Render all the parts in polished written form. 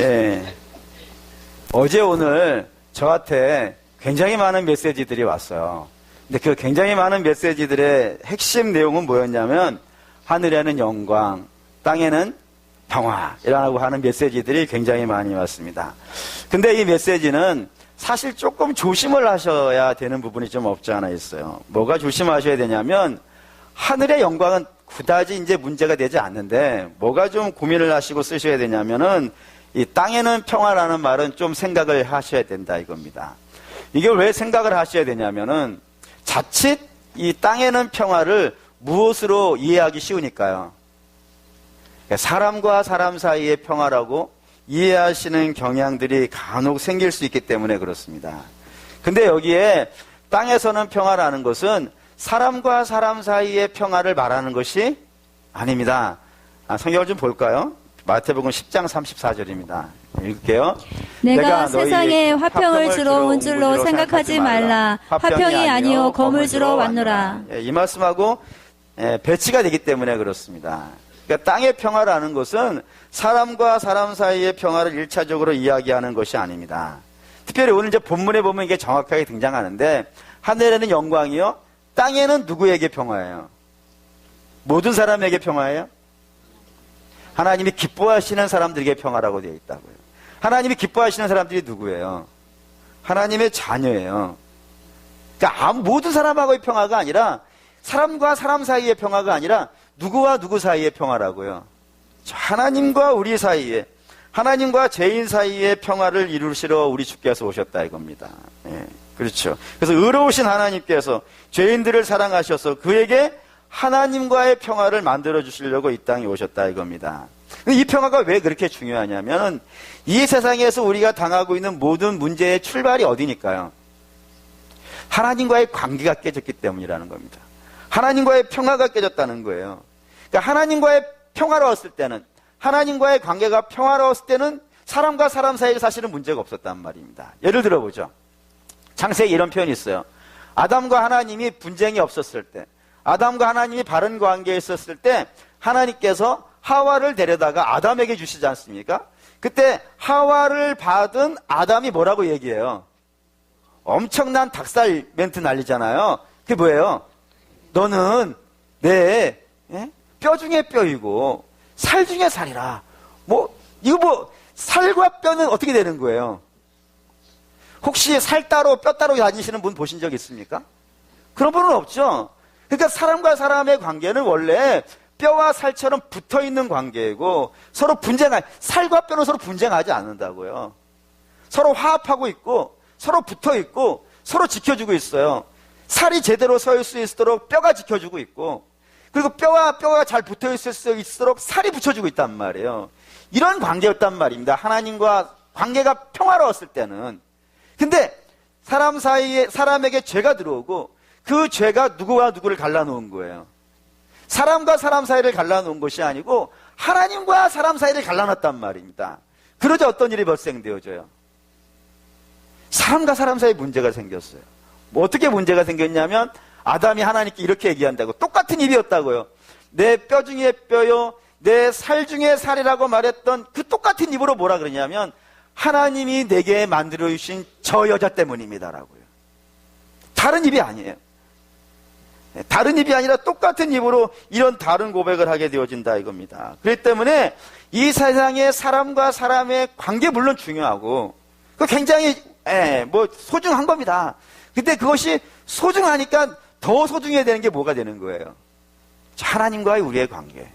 예. 어제 오늘 저한테 굉장히 많은 메시지들이 왔어요. 근데 그 굉장히 많은 메시지들의 핵심 내용은 뭐였냐면 하늘에는 영광, 땅에는 평화라고 하는 메시지들이 굉장히 많이 왔습니다. 근데 이 메시지는 사실 조금 조심을 하셔야 되는 부분이 좀 없지 않아 있어요. 뭐가 조심하셔야 되냐면 하늘의 영광은 그다지 이제 문제가 되지 않는데 뭐가 좀 고민을 하시고 쓰셔야 되냐면은 이 땅에는 평화라는 말은 좀 생각을 하셔야 된다 이겁니다. 이게 왜 생각을 하셔야 되냐면은 자칫 이 땅에는 평화를 무엇으로 이해하기 쉬우니까요. 사람과 사람 사이의 평화라고 이해하시는 경향들이 간혹 생길 수 있기 때문에 그렇습니다. 근데 여기에 땅에서는 평화라는 것은 사람과 사람 사이의 평화를 말하는 것이 아닙니다. 성경을 좀 볼까요? 마태복음 10장 34절입니다. 읽을게요. 내가 세상에 화평을 주러 온 줄로 생각하지 말라. 화평이 아니요 검을 주러 왔노라. 이 말씀하고 배치가 되기 때문에 그렇습니다. 그러니까 땅의 평화라는 것은 사람과 사람 사이의 평화를 1차적으로 이야기하는 것이 아닙니다. 특별히 오늘 이제 본문에 보면 이게 정확하게 등장하는데 하늘에는 영광이요, 땅에는 누구에게 평화예요? 모든 사람에게 평화예요? 하나님이 기뻐하시는 사람들에게 평화라고 되어 있다고요. 하나님이 기뻐하시는 사람들이 누구예요? 하나님의 자녀예요. 그러니까 모든 사람하고의 평화가 아니라 사람과 사람 사이의 평화가 아니라 누구와 누구 사이의 평화라고요. 하나님과 우리 사이에, 하나님과 죄인 사이의 평화를 이루시러 우리 주께서 오셨다 이겁니다. 예, 그렇죠. 그래서 의로우신 하나님께서 죄인들을 사랑하셔서 그에게 하나님과의 평화를 만들어 주시려고 이 땅에 오셨다 이겁니다. 이 평화가 왜 그렇게 중요하냐면 이 세상에서 우리가 당하고 있는 모든 문제의 출발이 어디니까요? 하나님과의 관계가 깨졌기 때문이라는 겁니다. 하나님과의 평화가 깨졌다는 거예요. 그러니까 하나님과의 평화로웠을 때는, 하나님과의 관계가 평화로웠을 때는 사람과 사람 사이에 사실은 문제가 없었단 말입니다. 예를 들어보죠. 창세기 이런 표현이 있어요. 아담과 하나님이 분쟁이 없었을 때, 아담과 하나님이 바른 관계에 있었을 때 하나님께서 하와를 데려다가 아담에게 주시지 않습니까? 그때 하와를 받은 아담이 뭐라고 얘기해요? 엄청난 닭살 멘트 날리잖아요. 그게 뭐예요? 너는 내 뼈 중에 뼈이고 살 중에 살이라. 살과 뼈는 어떻게 되는 거예요? 혹시 살 따로 뼈 따로 다니시는 분 보신 적 있습니까? 그런 분은 없죠. 그러니까 사람과 사람의 관계는 원래 뼈와 살처럼 붙어있는 관계이고 서로 살과 뼈는 서로 분쟁하지 않는다고요. 서로 화합하고 있고 서로 붙어있고 서로 지켜주고 있어요. 살이 제대로 설 수 있도록 뼈가 지켜주고 있고, 그리고 뼈와 뼈가 잘 붙어있을 수 있도록 살이 붙여주고 있단 말이에요. 이런 관계였단 말입니다. 하나님과 관계가 평화로웠을 때는. 근데 사람에게 죄가 들어오고 그 죄가 누구와 누구를 갈라놓은 거예요. 사람과 사람 사이를 갈라놓은 것이 아니고 하나님과 사람 사이를 갈라놨단 말입니다. 그러자 어떤 일이 발생되어져요? 사람과 사람 사이에 문제가 생겼어요. 어떻게 문제가 생겼냐면 아담이 하나님께 이렇게 얘기한다고, 똑같은 입이었다고요. 내 뼈 중에 뼈요, 내 살 중에 살이라고 말했던 그 똑같은 입으로 뭐라 그러냐면 하나님이 내게 만들어 주신 저 여자 때문입니다라고요. 다른 입이 아니에요. 다른 입이 아니라 똑같은 입으로 이런 다른 고백을 하게 되어진다 이겁니다. 그렇기 때문에 이 세상의 사람과 사람의 관계 물론 중요하고 그 굉장히 소중한 겁니다. 근데 그것이 소중하니까 더 소중해야 되는 게 뭐가 되는 거예요? 하나님과의 우리의 관계,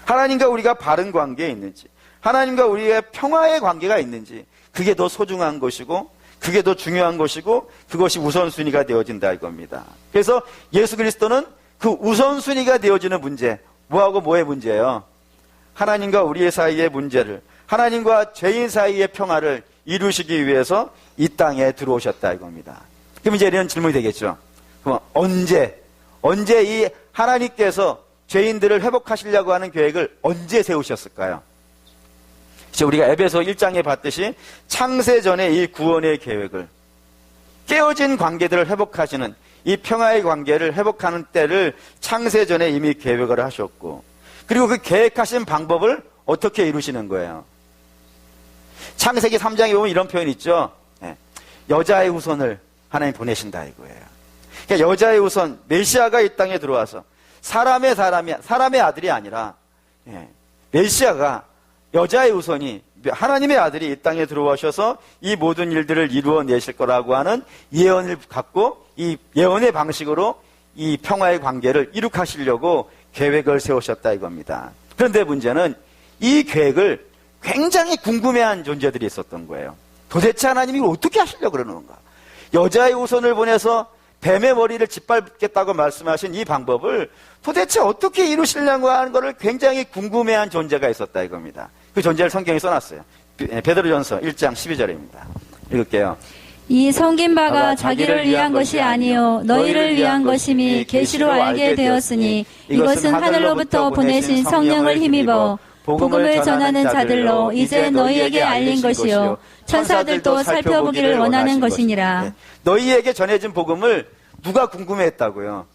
하나님과 우리가 바른 관계에 있는지, 하나님과 우리의 평화의 관계가 있는지, 그게 더 소중한 것이고 그게 더 중요한 것이고 그것이 우선순위가 되어진다 이겁니다. 그래서 예수 그리스도는 그 우선순위가 되어지는 문제, 뭐하고 뭐의 문제예요? 하나님과 우리의 사이의 문제를, 하나님과 죄인 사이의 평화를 이루시기 위해서 이 땅에 들어오셨다 이겁니다. 그럼 이제 이런 질문이 되겠죠. 그럼 언제 이 하나님께서 죄인들을 회복하시려고 하는 계획을 언제 세우셨을까요? 이제 우리가 에베소 1장에 봤듯이 창세전에 이 구원의 계획을, 깨어진 관계들을 회복하시는 이 평화의 관계를 회복하는 때를 창세전에 이미 계획을 하셨고, 그리고 그 계획하신 방법을 어떻게 이루시는 거예요? 창세기 3장에 보면 이런 표현이 있죠. 예. 여자의 후손을 하나님 보내신다 이거예요. 그러니까 여자의 후손, 메시아가 이 땅에 들어와서 사람의 아들이 아니라, 예. 메시아가 여자의 후손이 하나님의 아들이 이 땅에 들어오셔서 이 모든 일들을 이루어내실 거라고 하는 예언을 갖고 이 예언의 방식으로 이 평화의 관계를 이룩하시려고 계획을 세우셨다 이겁니다. 그런데 문제는 이 계획을 굉장히 궁금해한 존재들이 있었던 거예요. 도대체 하나님이 어떻게 하시려고 그러는 건가? 여자의 후손을 보내서 뱀의 머리를 짓밟겠다고 말씀하신 이 방법을 도대체 어떻게 이루시려고 하는 것을 굉장히 궁금해한 존재가 있었다 이겁니다. 그 존재를 성경에 써놨어요. 베드로전서 1장 12절입니다. 읽을게요. 이 섬긴 바가 자기를 위한 것이 아니요 너희를 위한 것임이 계시로 알게 되었으니 이것은 하늘로부터 보내신 성령을 힘입어 복음을 전하는 자들로 이제 너희에게 알린 것이요 천사들도 살펴보기를 원하는 것이니라. 너희에게 전해진 복음을 누가 궁금해했다고요?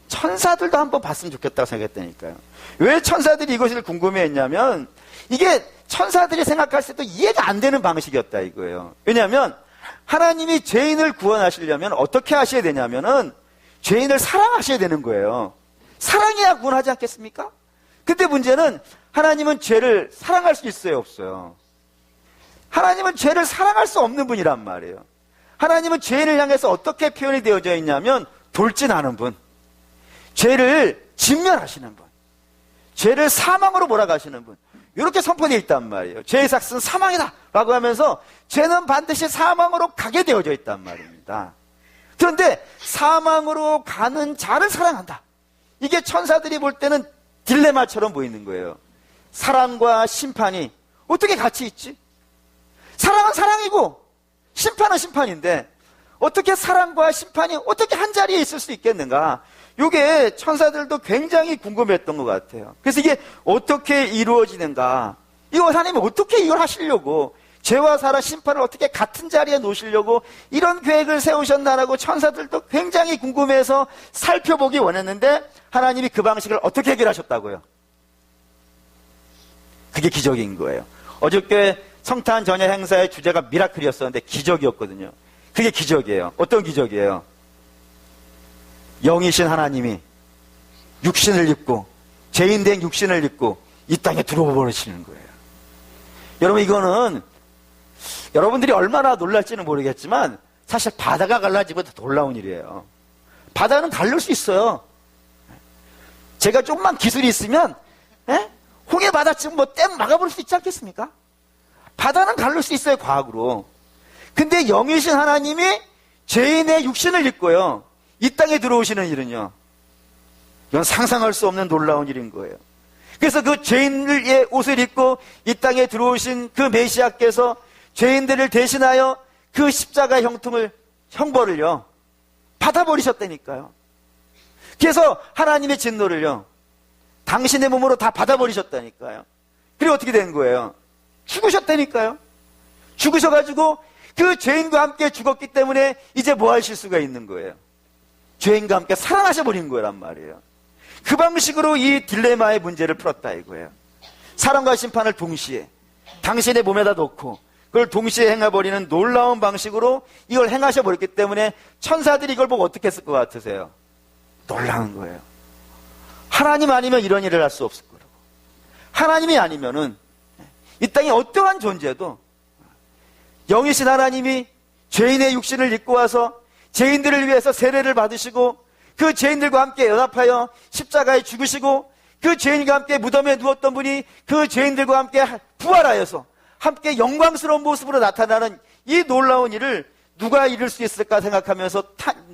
천사들도 한번 봤으면 좋겠다고 생각했다니까요. 왜 천사들이 이것을 궁금해했냐면 이게 천사들이 생각했을 때도 이해가 안 되는 방식이었다 이거예요. 왜냐하면 하나님이 죄인을 구원하시려면 어떻게 하셔야 되냐면은 죄인을 사랑하셔야 되는 거예요. 사랑해야 구원하지 않겠습니까? 근데 문제는 하나님은 죄를 사랑할 수 있어요, 없어요? 하나님은 죄를 사랑할 수 없는 분이란 말이에요. 하나님은 죄인을 향해서 어떻게 표현이 되어져 있냐면 돌진하는 분, 죄를 진멸하시는 분, 죄를 사망으로 몰아가시는 분, 이렇게 선포되어 있단 말이에요. 죄의 삭은 사망이다 라고 하면서 죄는 반드시 사망으로 가게 되어져 있단 말입니다. 그런데 사망으로 가는 자를 사랑한다. 이게 천사들이 볼 때는 딜레마처럼 보이는 거예요. 사랑과 심판이 어떻게 같이 있지? 사랑은 사랑이고 심판은 심판인데 어떻게 사랑과 심판이 어떻게 한 자리에 있을 수 있겠는가? 이게 천사들도 굉장히 궁금했던 것 같아요. 그래서 이게 어떻게 이루어지는가? 이거 하나님이 어떻게 이걸 하시려고 죄와 사랑 심판을 어떻게 같은 자리에 놓으시려고 이런 계획을 세우셨나라고 천사들도 굉장히 궁금해서 살펴보기 원했는데 하나님이 그 방식을 어떻게 해결하셨다고요? 그게 기적인 거예요. 어저께 성탄 전야 행사의 주제가 미라클이었었는데 기적이었거든요. 그게 기적이에요. 어떤 기적이에요? 영이신 하나님이 육신을 입고 죄인된 육신을 입고 이 땅에 들어와 버리시는 거예요. 여러분 이거는 여러분들이 얼마나 놀랄지는 모르겠지만 사실 바다가 갈라지면 더 놀라운 일이에요. 바다는 갈릴 수 있어요. 제가 조금만 기술이 있으면 홍해 바다쯤 댐 막아버릴 수 있지 않겠습니까? 바다는 갈릴 수 있어요, 과학으로. 근데 영이신 하나님이 죄인의 육신을 입고요 이 땅에 들어오시는 일은요, 이건 상상할 수 없는 놀라운 일인 거예요. 그래서 그 죄인의 옷을 입고 이 땅에 들어오신 그 메시아께서 죄인들을 대신하여 그 십자가 형벌을요 받아버리셨다니까요. 그래서 하나님의 진노를요 당신의 몸으로 다 받아버리셨다니까요. 그리고 어떻게 된 거예요? 죽으셨다니까요. 죽으셔가지고 그 죄인과 함께 죽었기 때문에 이제 뭐 하실 수가 있는 거예요? 죄인과 함께 사랑하셔버린 거란 말이에요. 그 방식으로 이 딜레마의 문제를 풀었다 이거예요. 사랑과 심판을 동시에 당신의 몸에다 놓고 그걸 동시에 행해버리는 놀라운 방식으로 이걸 행하셔버렸기 때문에 천사들이 이걸 보고 어떻게 했을 것 같으세요? 놀라운 거예요. 하나님 아니면 이런 일을 할 수 없을 거라고. 하나님이 아니면은 이 땅에 어떠한 존재도 영이신 하나님이 죄인의 육신을 입고 와서 죄인들을 위해서 세례를 받으시고 그 죄인들과 함께 연합하여 십자가에 죽으시고 그 죄인과 함께 무덤에 누웠던 분이 그 죄인들과 함께 부활하여서 함께 영광스러운 모습으로 나타나는 이 놀라운 일을 누가 이룰 수 있을까 생각하면서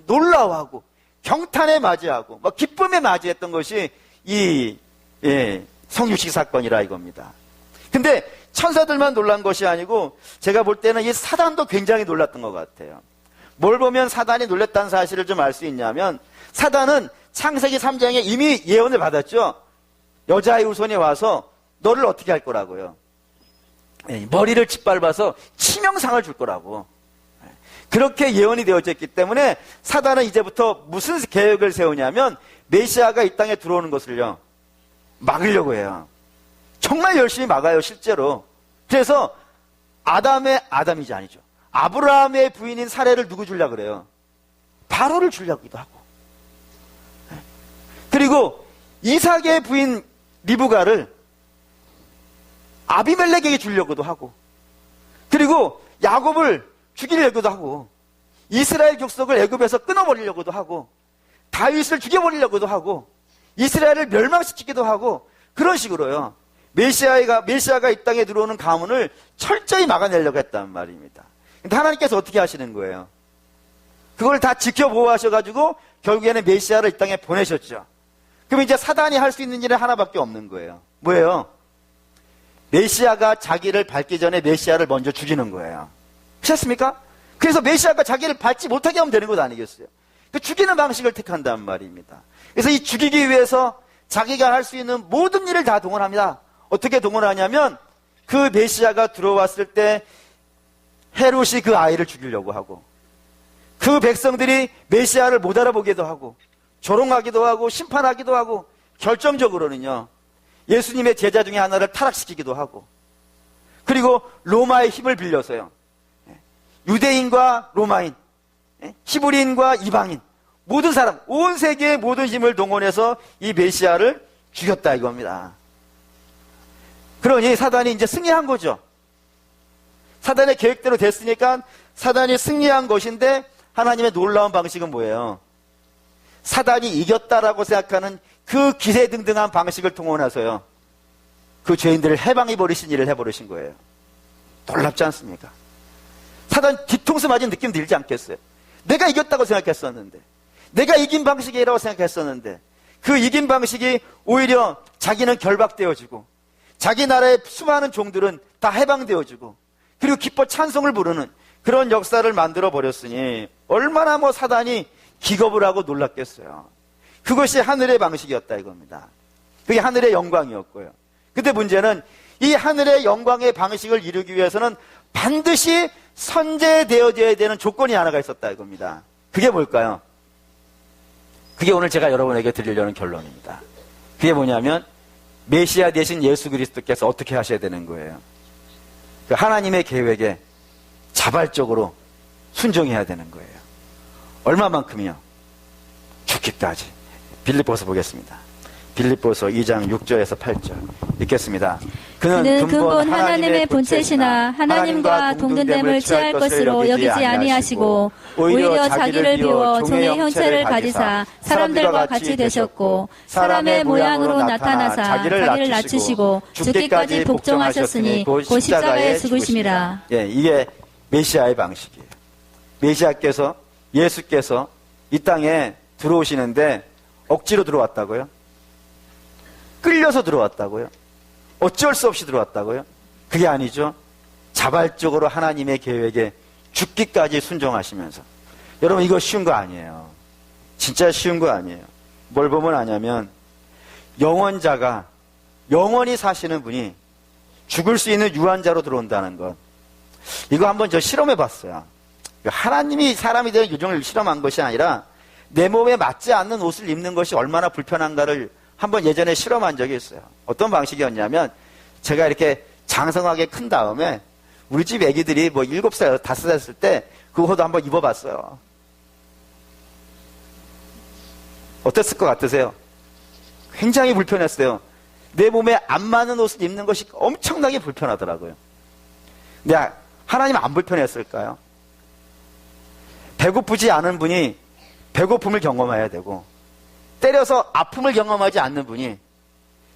놀라워하고 경탄에 맞이하고 기쁨에 맞이했던 것이 이 성육식 사건이라 이겁니다. 근데 천사들만 놀란 것이 아니고 제가 볼 때는 이 사단도 굉장히 놀랐던 것 같아요. 뭘 보면 사단이 놀랐다는 사실을 좀 알 수 있냐면 사단은 창세기 3장에 이미 예언을 받았죠. 여자의 후손이 와서 너를 어떻게 할 거라고요? 머리를 짓밟아서 치명상을 줄 거라고. 그렇게 예언이 되어져 있기 때문에 사단은 이제부터 무슨 계획을 세우냐면 메시아가 이 땅에 들어오는 것을요 막으려고 해요. 정말 열심히 막아요, 실제로. 그래서 아담이지 아니죠. 아브라함의 부인인 사례를 누구 주려고 그래요? 바로를 주려고도 하고. 그리고 이삭의 부인 리브가를 아비멜렉에게 주려고도 하고, 그리고 야곱을 죽이려고도 하고, 이스라엘 족속을 애굽에서 끊어버리려고도 하고, 다윗을 죽여버리려고도 하고, 이스라엘을 멸망시키기도 하고, 그런 식으로요. 메시아가 이 땅에 들어오는 가문을 철저히 막아내려고 했단 말입니다. 근데 하나님께서 어떻게 하시는 거예요? 그걸 다 지켜보호하셔가지고 결국에는 메시아를 이 땅에 보내셨죠. 그럼 이제 사단이 할 수 있는 일은 하나밖에 없는 거예요. 뭐예요? 메시아가 자기를 밟기 전에 메시아를 먼저 죽이는 거예요. 그렇습니까? 그래서 메시아가 자기를 밟지 못하게 하면 되는 것 아니겠어요? 그 죽이는 방식을 택한단 말입니다. 그래서 이 죽이기 위해서 자기가 할 수 있는 모든 일을 다 동원합니다. 어떻게 동원하냐면 그 메시아가 들어왔을 때 헤롯이 그 아이를 죽이려고 하고, 그 백성들이 메시아를 못 알아보기도 하고, 조롱하기도 하고, 심판하기도 하고, 결정적으로는요, 예수님의 제자 중에 하나를 타락시키기도 하고, 그리고 로마의 힘을 빌려서요, 유대인과 로마인, 히브리인과 이방인, 모든 사람, 온 세계의 모든 힘을 동원해서 이 메시아를 죽였다 이겁니다. 그러니 사단이 이제 승리한 거죠. 사단의 계획대로 됐으니까 사단이 승리한 것인데, 하나님의 놀라운 방식은 뭐예요? 사단이 이겼다라고 생각하는 그 기세등등한 방식을 통원해서요, 그 죄인들을 해방해버리신 일을 해버리신 거예요. 놀랍지 않습니까? 사단 뒤통수 맞은 느낌 들지 않겠어요? 내가 이겼다고 생각했었는데, 내가 이긴 방식이라고 생각했었는데, 그 이긴 방식이 오히려 자기는 결박되어지고, 자기 나라의 수많은 종들은 다 해방되어지고, 그리고 기뻐 찬송을 부르는 그런 역사를 만들어 버렸으니 얼마나 사단이 기겁을 하고 놀랐겠어요. 그것이 하늘의 방식이었다 이겁니다. 그게 하늘의 영광이었고요. 근데 문제는 이 하늘의 영광의 방식을 이루기 위해서는 반드시 선제되어져야 되는 조건이 하나가 있었다 이겁니다. 그게 뭘까요? 그게 오늘 제가 여러분에게 드리려는 결론입니다. 그게 뭐냐면 메시아 대신 예수 그리스도께서 어떻게 하셔야 되는 거예요. 그 하나님의 계획에 자발적으로 순종해야 되는 거예요. 얼마만큼이요? 죽기까지. 빌립보서 보겠습니다. 빌립보서 2장 6절에서 8절 읽겠습니다. 그는 근본 하나님의 본체시나 하나님과 동등됨을 취할 것으로 여기지 아니하시고 오히려 자기를 비워 종의 형체를 가지사 사람들과 같이 되셨고 사람의 모양으로 나타나사 자기를 낮추시고 죽기까지 복종하셨으니 곧 십자가에 죽으심이라. 예, 이게 메시아의 방식이에요. 메시아께서, 예수께서 이 땅에 들어오시는데 억지로 들어왔다고요? 끌려서 들어왔다고요? 어쩔 수 없이 들어왔다고요? 그게 아니죠. 자발적으로 하나님의 계획에 죽기까지 순종하시면서. 여러분, 이거 쉬운 거 아니에요. 진짜 쉬운 거 아니에요. 뭘 보면 아냐면 영원자가, 영원히 사시는 분이 죽을 수 있는 유한자로 들어온다는 것. 이거 한번 저 실험해 봤어요. 하나님이 사람이 되는 유정을 실험한 것이 아니라 내 몸에 맞지 않는 옷을 입는 것이 얼마나 불편한가를 한번 예전에 실험한 적이 있어요. 어떤 방식이었냐면 제가 이렇게 장성하게 큰 다음에 우리 집 애기들이 7살, 5살 됐을 때 그 옷도 한번 입어봤어요. 어땠을 것 같으세요? 굉장히 불편했어요. 내 몸에 안 맞는 옷을 입는 것이 엄청나게 불편하더라고요. 근데 하나님은 안 불편했을까요? 배고프지 않은 분이 배고픔을 경험해야 되고, 때려서 아픔을 경험하지 않는 분이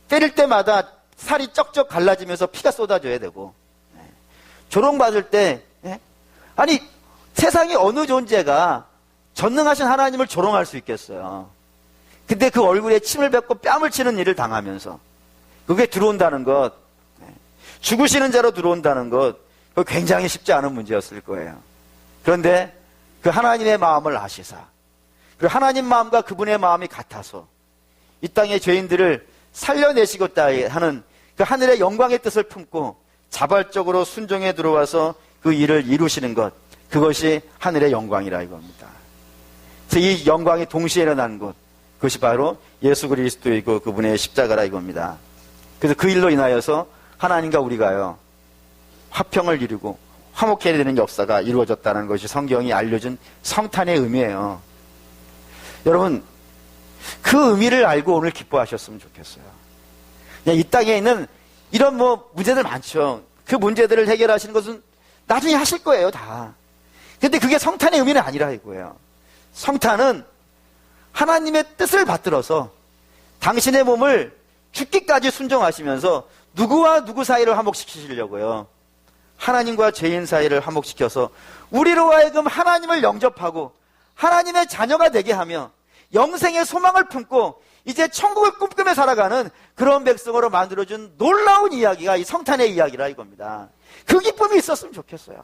때릴 때마다 살이 쩍쩍 갈라지면서 피가 쏟아져야 되고, 조롱받을 때, 아니 세상에 어느 존재가 전능하신 하나님을 조롱할 수 있겠어요. 근데 그 얼굴에 침을 뱉고 뺨을 치는 일을 당하면서 그게 들어온다는 것, 죽으시는 자로 들어온다는 것, 그거 굉장히 쉽지 않은 문제였을 거예요. 그런데 그 하나님의 마음을 아시사, 그리고 하나님 마음과 그분의 마음이 같아서 이 땅의 죄인들을 살려내시겠다 하는 그 하늘의 영광의 뜻을 품고 자발적으로 순종에 들어와서 그 일을 이루시는 것, 그것이 하늘의 영광이라 이겁니다. 그래서 이 영광이 동시에 일어난 것, 그것이 바로 예수 그리스도이고 그분의 십자가라 이겁니다. 그래서 그 일로 인하여서 하나님과 우리가요, 화평을 이루고 화목해야 되는 역사가 이루어졌다는 것이 성경이 알려준 성탄의 의미예요. 여러분, 그 의미를 알고 오늘 기뻐하셨으면 좋겠어요. 그냥 이 땅에 있는 이런 문제들 많죠. 그 문제들을 해결하시는 것은 나중에 하실 거예요, 다. 근데 그게 성탄의 의미는 아니라 이거예요. 성탄은 하나님의 뜻을 받들어서 당신의 몸을 죽기까지 순종하시면서 누구와 누구 사이를 화목시키시려고요. 하나님과 죄인 사이를 화목시켜서 우리로 하여금 하나님을 영접하고 하나님의 자녀가 되게 하며 영생의 소망을 품고 이제 천국을 꿈꾸며 살아가는 그런 백성으로 만들어준 놀라운 이야기가 이 성탄의 이야기라 이겁니다. 그 기쁨이 있었으면 좋겠어요.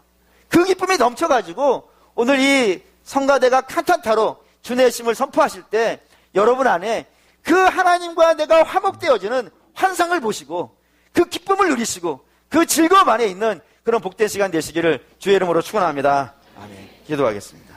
그 기쁨이 넘쳐가지고 오늘 이 성가대가 칸타타로 주의 심을 선포하실 때 여러분 안에 그 하나님과 내가 화목되어지는 환상을 보시고 그 기쁨을 누리시고 그 즐거움 안에 있는 그런 복된 시간 되시기를 주의 이름으로 축원합니다. 아멘. 기도하겠습니다.